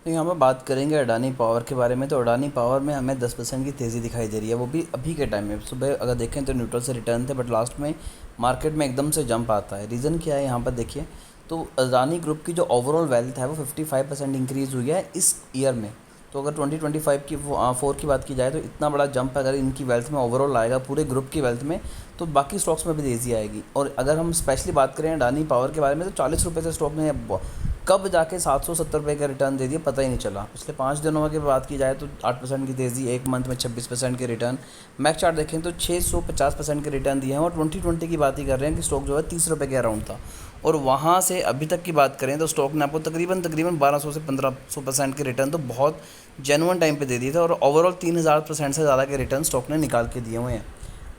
तो यहाँ पर बात करेंगे अडानी पावर के बारे में। तो अडानी पावर में हमें 10% की तेज़ी दिखाई दे रही है, वो भी अभी के टाइम में। सुबह अगर देखें तो न्यूट्रल से रिटर्न थे, बट लास्ट में मार्केट में एकदम से जंप आता है। रीज़न क्या है यहाँ पर देखिए, तो अडानी ग्रुप की जो ओवरऑल वेल्थ है वो 55% इंक्रीज़ हुई है इस ईयर में। तो अगर 2025 की फोर की बात की जाए तो इतना बड़ा जंप अगर इनकी वेल्थ में ओवरऑल आएगा पूरे ग्रुप की वेल्थ में, तो बाकी स्टॉक्स में भी तेज़ी आएगी। और अगर हम स्पेशली बात करें अडानी पावर के बारे में, तो 40 रुपये से स्टॉक ने कब जाके 770 रुपये का रिटर्न दे दिया पता ही नहीं चला। पिछले 5 दिनों की बात की जाए तो 8% की तेज़ी, एक मंथ में 26% के रिटर्न। मैक्स चार्ट देखें तो 650% के रिटर्न दिए हैं, और 2020 की बात ही कर रहे हैं कि स्टॉक जो है 30 रुपये के अराउंड था। और वहाँ से अभी तक की बात करें तो स्टॉक ने आपको तकरीबन 1200 से 1500% के रिटर्न तो बहुत जेनुअन टाइम पे दे दिए थे, और ओवरऑल 3000% से ज़्यादा के रिटर्न स्टॉक ने निकाल के दिए हुए हैं।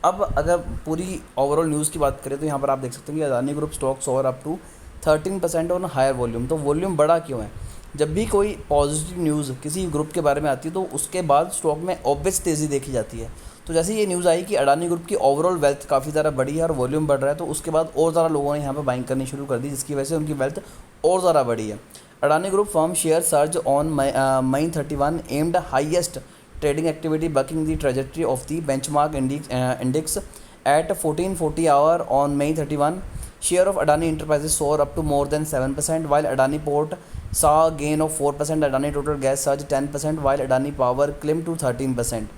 अब अगर पूरी ओवरऑल न्यूज़ की बात करें तो यहाँ पर आप देख सकते हैं कि अदानी ग्रुप स्टॉक्स और up to 13% on higher volume. तो वॉल्यूम बढ़ा क्यों है? जब भी कोई पॉजिटिव न्यूज़ किसी ग्रुप के बारे में आती है तो उसके बाद स्टॉक में ऑब्वियस तेज़ी देखी जाती है। तो जैसे ये न्यूज़ आई कि अडानी ग्रुप की ओवरऑल वेल्थ काफ़ी ज़्यादा बढ़ी है और वॉल्यूम बढ़ रहा है, तो उसके बाद और ज़्यादा लोगों ने यहाँ पर बाइंग करनी शुरू कर दी, जिसकी वजह से उनकी वेल्थ और ज़्यादा बढ़ी है। Adani group firm share surge on May 31 amid highest trading activity bucking the trajectory of the benchmark index at 1440 hour on May 31. Share of Adani Enterprises soared up to more than 7%, while Adani Port saw a gain of 4%. Adani Total Gas surged 10%, while Adani Power climbed to 13%.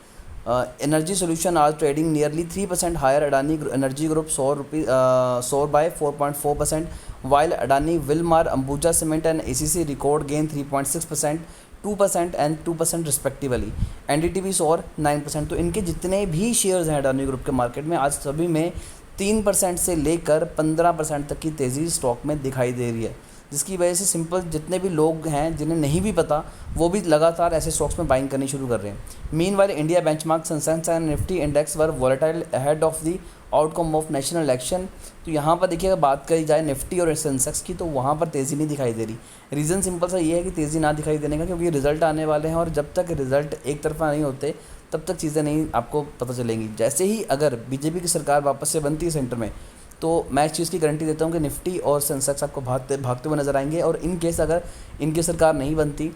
Energy Solution are trading nearly 3% higher. Adani Energy Group soar by 4.4%, while Adani Wilmar, Ambuja Cement and ACC record gain 3.6%, 2% and 2% respectively. NDTV और 9%। तो इनके जितने भी shares हैं Adani group के market में, आज सभी में 3% से लेकर 15% तक की तेज़ी स्टॉक में दिखाई दे रही है, जिसकी वजह से सिंपल जितने भी लोग हैं जिन्हें नहीं भी पता, वो भी लगातार ऐसे स्टॉक्स में बाइंग करनी शुरू कर रहे हैं। Meanwhile India benchmark, Sensex and Nifty index were volatile ahead of the outcome of national election. तो यहाँ पर देखिए, अगर बात करी जाए निफ्टी और सेंसेक्स की, तो वहाँ पर तेज़ी नहीं दिखाई दे रही। रीज़न सिंपल सा ये है कि तेज़ी ना दिखाई देने का, क्योंकि रिज़ल्ट आने वाले हैं, और जब तक रिज़ल्ट एक तरफा नहीं होते तब तक चीज़ें नहीं आपको पता चलेंगी। जैसे ही अगर बीजेपी की सरकार वापस से बनती है सेंटर में, तो मैं इस चीज़ की गारंटी देता हूँ कि निफ्टी और सेंसेक्स आपको भागते हुए नज़र आएंगे। और इन केस अगर इनकी सरकार नहीं बनती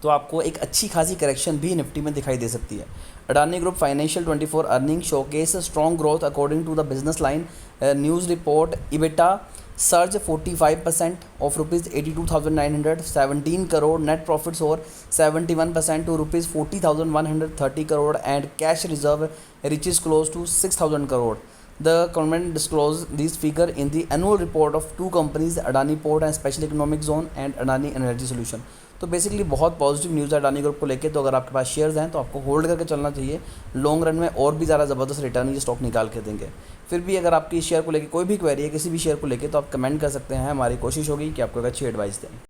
तो आपको एक अच्छी खासी करेक्शन भी निफ्टी में दिखाई दे सकती है। Adani group financial 24 earning showcase strong growth according to the business line news report. EBITDA surge 45% of rupees 82,917 crore. Net profits और 71% to rupees 40,130 crore and cash reserve reaches close to 6,000 crore. The government disclosed these figure in the annual report of two companies, Adani Port and Special Economic Zone and Adani Energy Solution। तो basically बहुत positive news है Adani group को लेके। तो अगर आपके पास shares हैं तो आपको होल्ड करके चलना चाहिए। लॉन्ग रन में और भी ज़्यादा ज़बरदस्त रिटर्न ये स्टॉक निकाल के देंगे। फिर भी अगर आपकी शेयर को लेके कोई भी क्वेरी है किसी भी शेयर को लेके, तो आप कमेंट कर सकते हैं। हमारी कोशिश होगी कि आपको एक अच्छी एडवाइस दें।